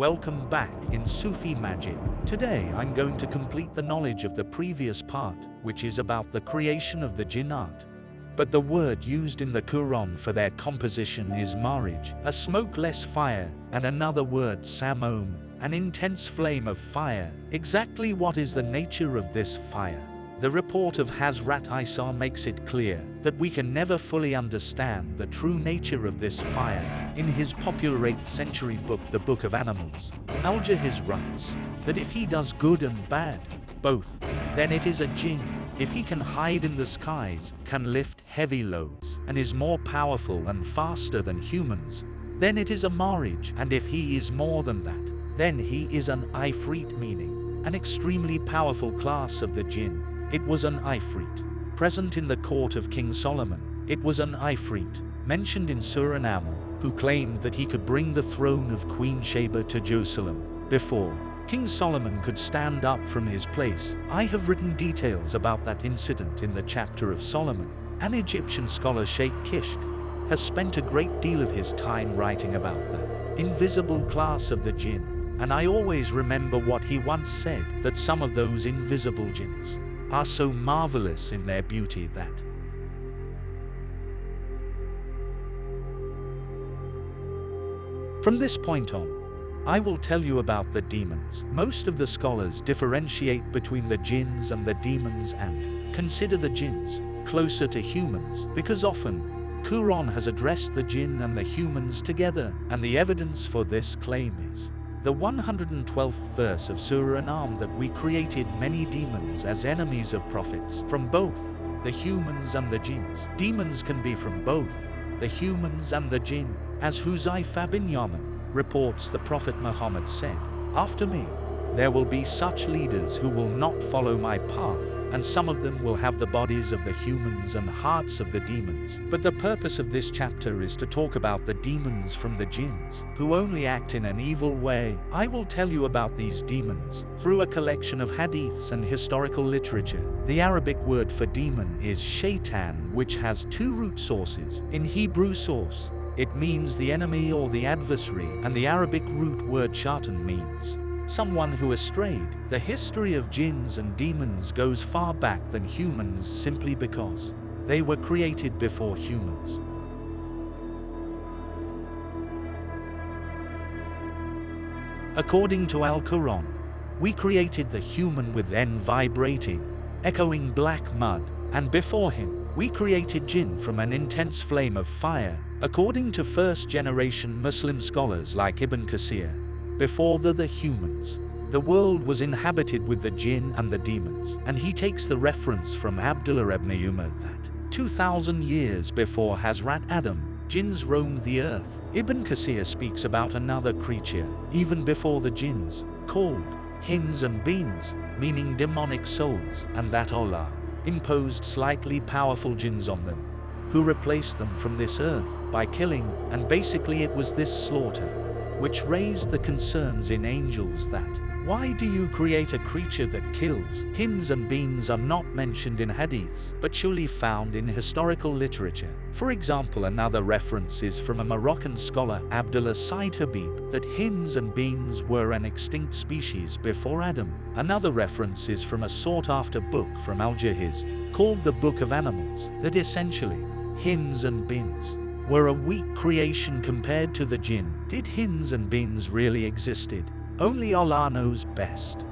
welcome back in Sufi magic. Today I'm going to complete the knowledge of the previous part, which is about the creation of the jinn art. But the word used in the Quran for their composition is marij, a smokeless fire, and another word samom, an intense flame of fire. Exactly what is the nature of this fire? The report of Hazrat Isa makes it clear that we can never fully understand the true nature of this fire. In his popular 8th century book, The Book of Animals, Al-Jahiz writes that if he does good and bad, both, then it is a jinn. If he can hide in the skies, can lift heavy loads, and is more powerful and faster than humans, then it is a marij. And if he is more than that, then he is an ifrit, meaning an extremely powerful class of the jinn. It was an ifrit present in the court of King Solomon. It was an ifrit mentioned in Surah Naml, who claimed that he could bring the throne of Queen Sheba to Jerusalem before King Solomon could stand up from his place. I have written details about that incident in the chapter of Solomon. An Egyptian scholar, Sheikh Kishk, has spent a great deal of his time writing about the invisible class of the jinn, and I always remember what he once said, that some of those invisible jinns are so marvelous in their beauty that from this point on, I will tell you about the demons. Most of the scholars differentiate between the jinns and the demons and consider the jinns closer to humans, because often Quran has addressed the jinn and the humans together, and the evidence for this claim is the 112th verse of Surah An-Naml, that we created many demons as enemies of prophets from both the humans and the jinns. Demons can be from both the humans and the jinn. As Huzaifa bin Yaman reports, the Prophet Muhammad said, "After me, there will be such leaders who will not follow my path, and some of them will have the bodies of the humans and hearts of the demons." But the purpose of this chapter is to talk about the demons from the jinns, who only act in an evil way. I will tell you about these demons through a collection of hadiths and historical literature. The Arabic word for demon is shaitan, which has two root sources. In Hebrew source, it means the enemy or the adversary, and the Arabic root word shaitan means someone who has strayed. The history of jinns and demons goes far back than humans, simply because they were created before humans. According to Al-Quran, we created the human with then vibrating, echoing black mud, and before him, we created jinn from an intense flame of fire. According to first-generation Muslim scholars like Ibn Kathir, before the humans, the world was inhabited with the jinn and the demons, and he takes the reference from Abdullah ibn Umar that 2,000 years before Hazrat Adam, jinns roamed the earth. Ibn Kathir speaks about another creature, even before the jinns, called hins and beans, meaning demonic souls, and that Allah imposed slightly powerful jinns on them, who replaced them from this earth by killing, and basically it was this slaughter which raised the concerns in angels that, why do you create a creature that kills? Hins and beans are not mentioned in hadiths, but surely found in historical literature. For example, another reference is from a Moroccan scholar, Abdullah Said Habib, that hins and beans were an extinct species before Adam. Another reference is from a sought-after book from Al-Jahiz, called the Book of Animals, that essentially, hins and beans were a weak creation compared to the jinn. Did hins and beans really existed? Only Allah knows best.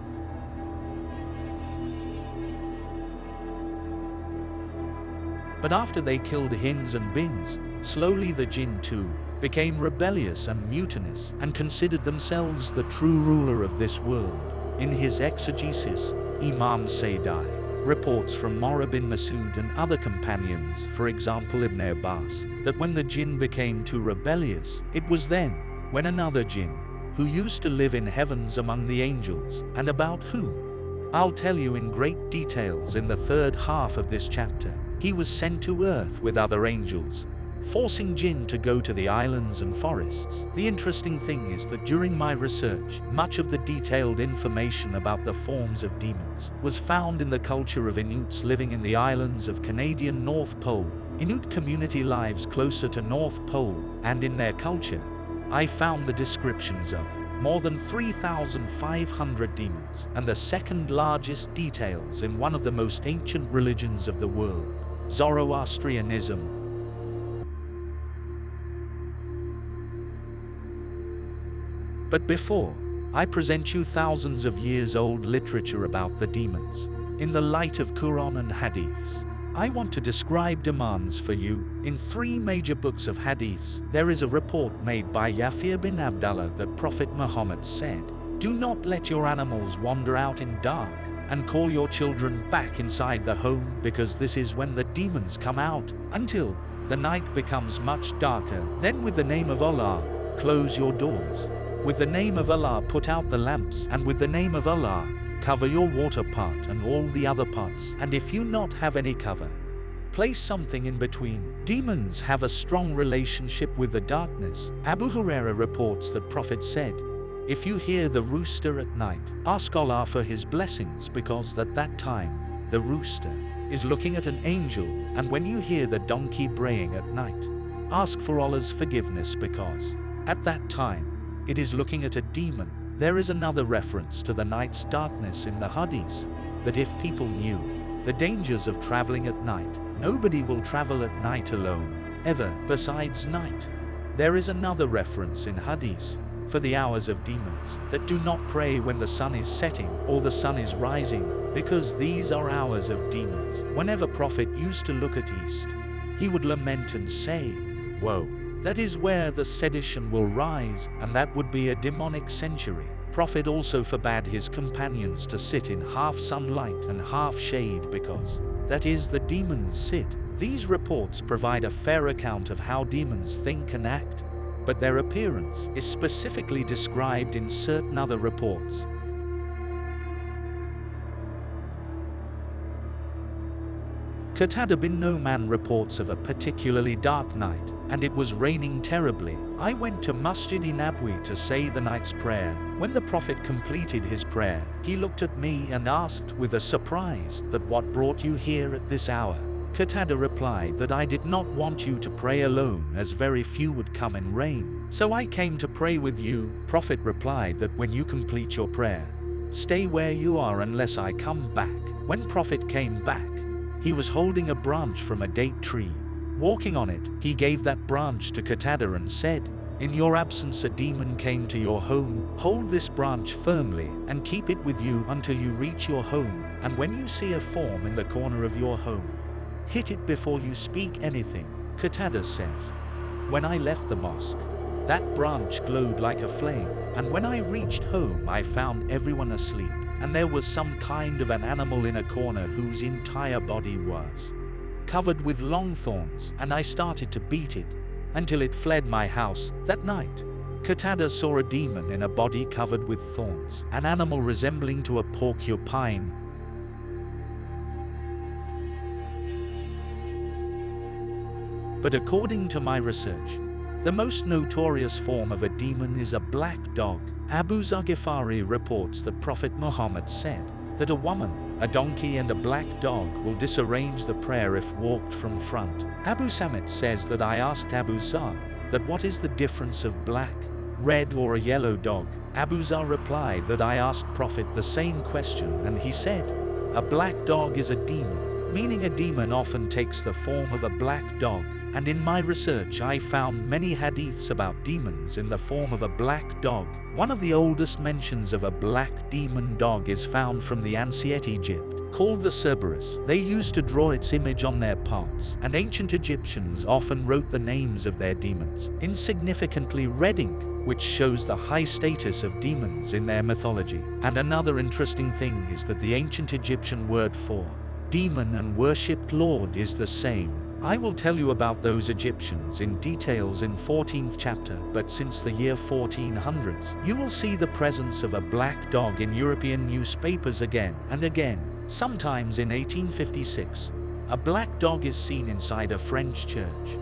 But after they killed hins and beans, slowly the jinn too became rebellious and mutinous, and considered themselves the true ruler of this world. In his exegesis, Imam Sayyidi reports from Mawra bin Masood and other companions, for example Ibn Abbas, that when the jinn became too rebellious, it was then when another jinn, who used to live in heavens among the angels, and about whom I'll tell you in great details in the third half of this chapter, he was sent to earth with other angels, forcing jinn to go to the islands and forests. The interesting thing is that during my research, much of the detailed information about the forms of demons was found in the culture of Inuits living in the islands of Canadian North Pole. Inuit community lives closer to North Pole, and in their culture, I found the descriptions of more than 3,500 demons, and the second largest details in one of the most ancient religions of the world, Zoroastrianism. But before I present you thousands of years old literature about the demons, in the light of Quran and Hadiths, I want to describe demons for you. In 3 major books of Hadiths, there is a report made by Yafir bin Abdullah that Prophet Muhammad said, "Do not let your animals wander out in dark, and call your children back inside the home, because this is when the demons come out, until the night becomes much darker. Then with the name of Allah, close your doors. With the name of Allah put out the lamps, and with the name of Allah, cover your water pot and all the other pots, and if you not have any cover, place something in between." Demons have a strong relationship with the darkness. Abu Huraira reports that Prophet said, "If you hear the rooster at night, ask Allah for his blessings, because at that time, the rooster is looking at an angel, and when you hear the donkey braying at night, ask for Allah's forgiveness, because at that time, it is looking at a demon." There is another reference to the night's darkness in the Hadith, that if people knew the dangers of traveling at night, nobody will travel at night alone, ever, besides night. There is another reference in Hadith for the hours of demons, that do not pray when the sun is setting or the sun is rising, because these are hours of demons. Whenever Prophet used to look at east, he would lament and say, "Woe! That is where the sedition will rise, and that would be a demonic century." Prophet also forbade his companions to sit in half sunlight and half shade, because that is the demons sit. These reports provide a fair account of how demons think and act, but their appearance is specifically described in certain other reports. Qatada bin Nu'man reports of a particularly dark night, and it was raining terribly. I went to Masjid-i-Nabawi to say the night's prayer. When the Prophet completed his prayer, he looked at me and asked with a surprise that, "What brought you here at this hour?" Qatada replied that, "I did not want you to pray alone, as very few would come in rain, so I came to pray with you." Prophet replied that, "When you complete your prayer, stay where you are unless I come back." When Prophet came back, he was holding a branch from a date tree. Walking on it, he gave that branch to Qatada and said, "In your absence a demon came to your home. Hold this branch firmly and keep it with you until you reach your home, and when you see a form in the corner of your home, hit it before you speak anything." Qatada says, "When I left the mosque, that branch glowed like a flame, and when I reached home I found everyone asleep, and there was some kind of an animal in a corner whose entire body was covered with long thorns, and I started to beat it until it fled my house." That night, Qatada saw a demon in a body covered with thorns, an animal resembling to a porcupine. But according to my research, the most notorious form of a demon is a black dog. Abu Zar Ghifari reports that Prophet Muhammad said that a woman, a donkey and a black dog will disarrange the prayer if walked from front. Abu Samit says that, "I asked Abu Zar that what is the difference of black, red or a yellow dog?" Abu Zar replied that, "I asked Prophet the same question, and he said, a black dog is a demon," meaning a demon often takes the form of a black dog. And in my research I found many hadiths about demons in the form of a black dog. One of the oldest mentions of a black demon dog is found from the ancient Egypt, called the Cerberus. They used to draw its image on their pots, and ancient Egyptians often wrote the names of their demons in significantly red ink, which shows the high status of demons in their mythology. And another interesting thing is that the ancient Egyptian word for demon and worshipped lord is the same. I will tell you about those Egyptians in details in 14th chapter, but since the year 1400s, you will see the presence of a black dog in European newspapers again and again. Sometimes in 1856, a black dog is seen inside a French church,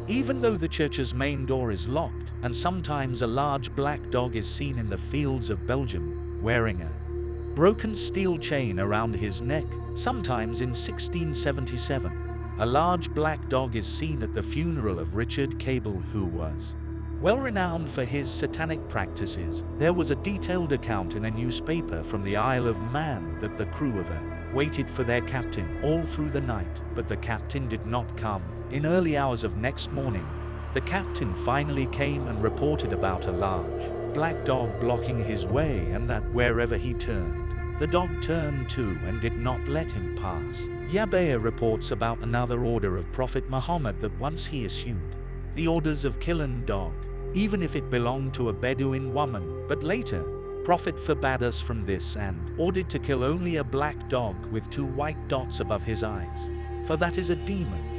even though the church's main door is locked, and sometimes a large black dog is seen in the fields of Belgium, wearing a broken steel chain around his neck. Sometimes in 1677, a large black dog is seen at the funeral of Richard Cable, who was Well renowned for his satanic practices, there was a detailed account in a newspaper from the Isle of Man that the crew of a waited for their captain all through the night, but the captain did not come. In early hours of next morning, the captain finally came and reported about a large black dog blocking his way, and that wherever he turned, the dog turned too and did not let him pass. Yabaya reports about another order of Prophet Muhammad that once he issued the orders of kill a dog, even if it belonged to a Bedouin woman, but later, Prophet forbade us from this and ordered to kill only a black dog with 2 white dots above his eyes, for that is a demon.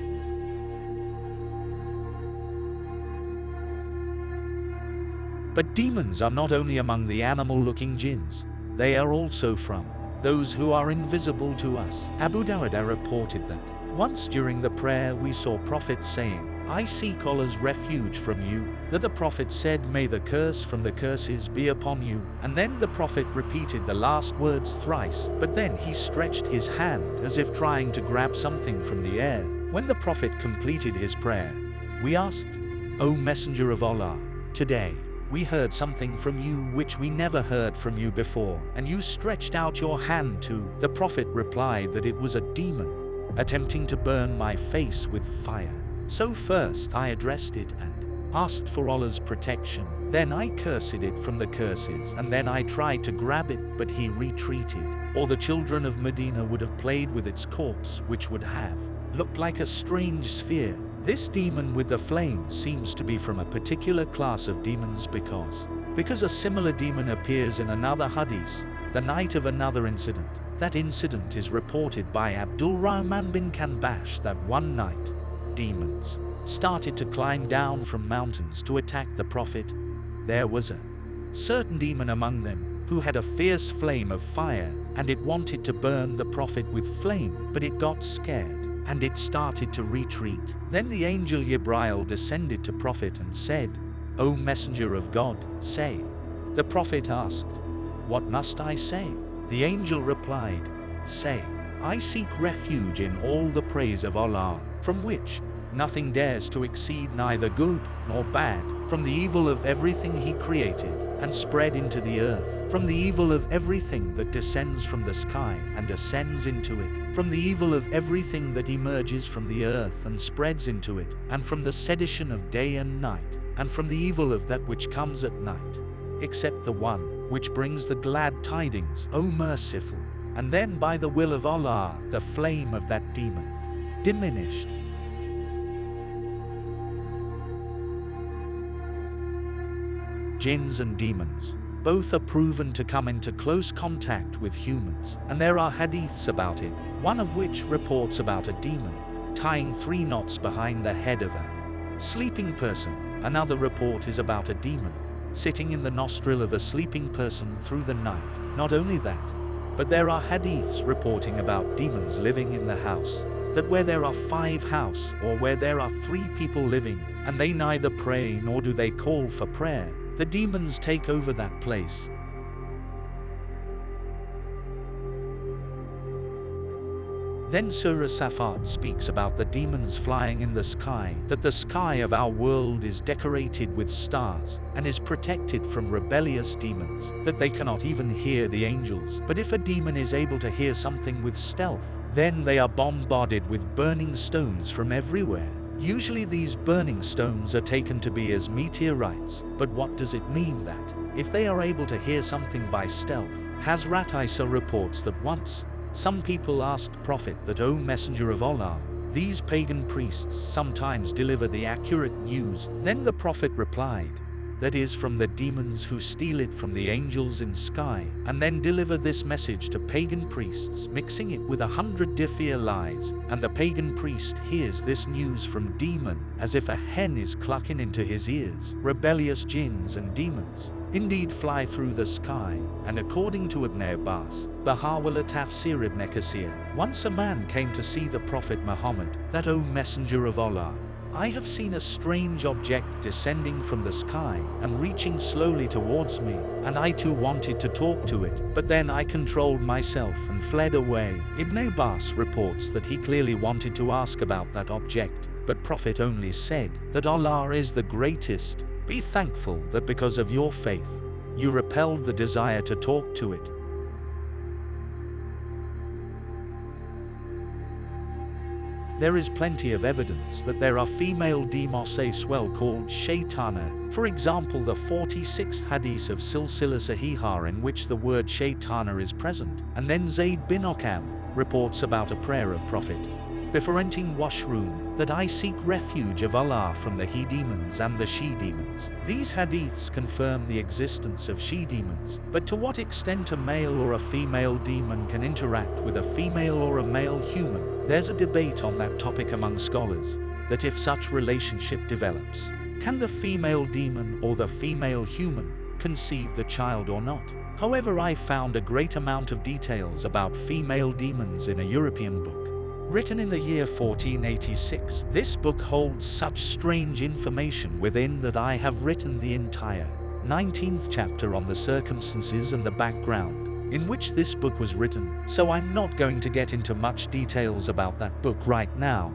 But demons are not only among the animal-looking jinns, they are also from those who are invisible to us. Abu Dawud reported that once during the prayer we saw Prophet saying, "I seek Allah's refuge from you." That the Prophet said, "May the curse from the curses be upon you." And then the Prophet repeated the last words thrice, but then he stretched his hand as if trying to grab something from the air. When the Prophet completed his prayer, we asked, "O Messenger of Allah, today we heard something from you which we never heard from you before, and you stretched out your hand too." The Prophet replied that it was a demon attempting to burn my face with fire. So first I addressed it and asked for Allah's protection. Then I cursed it from the curses, and then I tried to grab it, but he retreated. Or the children of Medina would have played with its corpse, which would have looked like a strange sphere. This demon with the flame seems to be from a particular class of demons because a similar demon appears in another hadith, the night of another incident. That incident is reported by Abdul Rahman bin Kanbash that one night, demons started to climb down from mountains to attack the Prophet. There was a certain demon among them who had a fierce flame of fire, and it wanted to burn the Prophet with flame, but it got scared and it started to retreat. Then the angel Jibril descended to Prophet and said, "O Messenger of God, say." The Prophet asked, "What must I say?" The angel replied, "Say, I seek refuge in all the praise of Allah, from which nothing dares to exceed neither good nor bad, from the evil of everything he created and spread into the earth, from the evil of everything that descends from the sky and ascends into it, from the evil of everything that emerges from the earth and spreads into it, and from the sedition of day and night, and from the evil of that which comes at night, except the one which brings the glad tidings, O merciful." And then by the will of Allah, the flame of that demon diminished. Jinns and demons, both are proven to come into close contact with humans, and there are hadiths about it, one of which reports about a demon tying 3 knots behind the head of a sleeping person. Another report is about a demon sitting in the nostril of a sleeping person through the night. Not only that, but there are hadiths reporting about demons living in the house, that where there are 5 houses or where there are 3 people living, and they neither pray nor do they call for prayer, the demons take over that place. Then Surah Safat speaks about the demons flying in the sky, that the sky of our world is decorated with stars and is protected from rebellious demons, that they cannot even hear the angels. But if a demon is able to hear something with stealth, then they are bombarded with burning stones from everywhere. Usually these burning stones are taken to be as meteorites, but what does it mean that, if they are able to hear something by stealth? Hazrat Isa reports that once, some people asked Prophet that, "O Messenger of Allah, these pagan priests sometimes deliver the accurate news." Then the Prophet replied, "That is from the demons who steal it from the angels in sky, and then deliver this message to pagan priests, mixing it with 100 different lies, and the pagan priest hears this news from demon as if a hen is clucking into his ears." Rebellious jinns and demons indeed fly through the sky, and according to Ibn Abbas, Baha'u'llah Tafsir Ibn Kathir, once a man came to see the Prophet Muhammad, that, "O Messenger of Allah, I have seen a strange object descending from the sky and reaching slowly towards me, and I too wanted to talk to it, but then I controlled myself and fled away." Ibn Abbas reports that he clearly wanted to ask about that object, but Prophet only said that Allah is the greatest, Be thankful that because of your faith, you repelled the desire to talk to it. There is plenty of evidence that there are female demons as well called shaitana. For example, the 46 hadith of Silsila Sahihah in which the word shaitana is present, and then Zayd bin Okam reports about a prayer of Prophet befriending washroom that I seek refuge of Allah from the he demons and the she demons. These hadiths confirm the existence of she demons, but to what extent a male or a female demon can interact with a female or a male human, there's a debate on that topic among scholars, that if such relationship develops, can the female demon or the female human conceive the child or not? However, I found a great amount of details about female demons in a European book written in the year 1486. This book holds such strange information within that I have written the entire 19th chapter on the circumstances and the background in which this book was written, so I'm not going to get into much details about that book right now.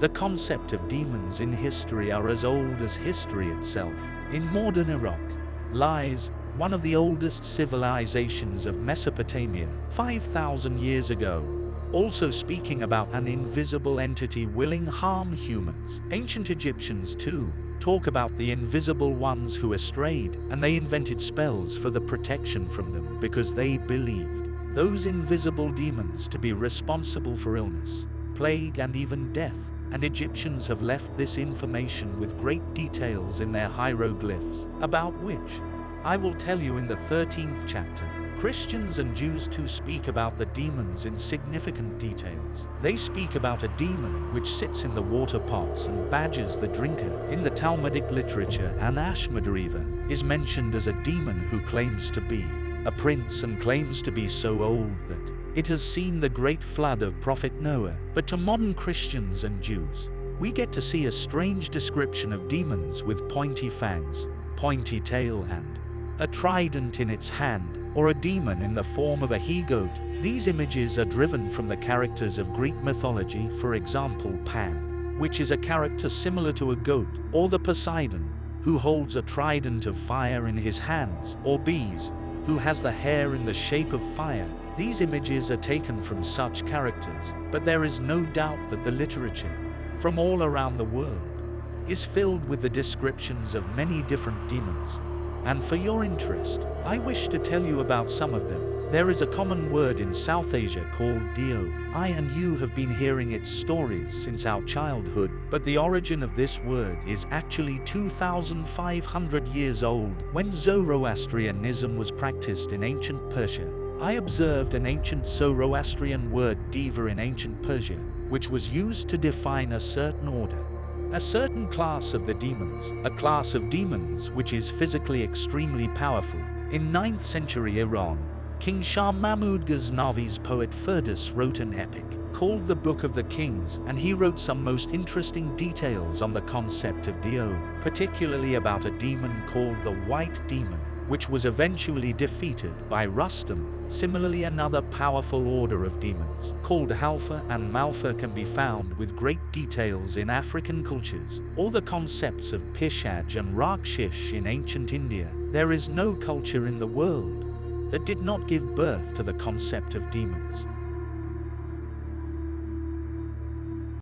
The concept of demons in history are as old as history itself. In modern Iraq lies one of the oldest civilizations of Mesopotamia, 5,000 years ago, also speaking about an invisible entity willing harm humans. Ancient Egyptians too talk about the invisible ones who strayed, and they invented spells for the protection from them because they believed those invisible demons to be responsible for illness, plague, and even death. And Egyptians have left this information with great details in their hieroglyphs, about which I will tell you in the 13th chapter. Christians and Jews too speak about the demons in significant details. They speak about a demon which sits in the water pots and badgers the drinker. In the Talmudic literature, an Ashmadariva is mentioned as a demon who claims to be a prince and claims to be so old that it has seen the great flood of Prophet Noah. But to modern Christians and Jews, we get to see a strange description of demons with pointy fangs, pointy tail, and a trident in its hand, or a demon in the form of a he-goat. These images are driven from the characters of Greek mythology, for example Pan, which is a character similar to a goat, or the Poseidon, who holds a trident of fire in his hands, or Bees, who has the hair in the shape of fire. These images are taken from such characters, but there is no doubt that the literature from all around the world is filled with the descriptions of many different demons. And for your interest, I wish to tell you about some of them. There is a common word in South Asia called Dio. I and you have been hearing its stories since our childhood, but the origin of this word is actually 2,500 years old, when Zoroastrianism was practiced in ancient Persia. I observed an ancient Zoroastrian word Deva in ancient Persia, which was used to define a certain order, a certain class of the demons, a class of demons which is physically extremely powerful. In 9th century Iran, King Shah Mahmud Ghaznavi's poet Firdas wrote an epic called the Book of the Kings, and he wrote some most interesting details on the concept of Dio, particularly about a demon called the White Demon, which was eventually defeated by Rustum. Similarly, another powerful order of demons called Halfa and Malfa can be found with great details in African cultures, or the concepts of Pishaj and Rakshish in ancient India. There is no culture in the world that did not give birth to the concept of demons.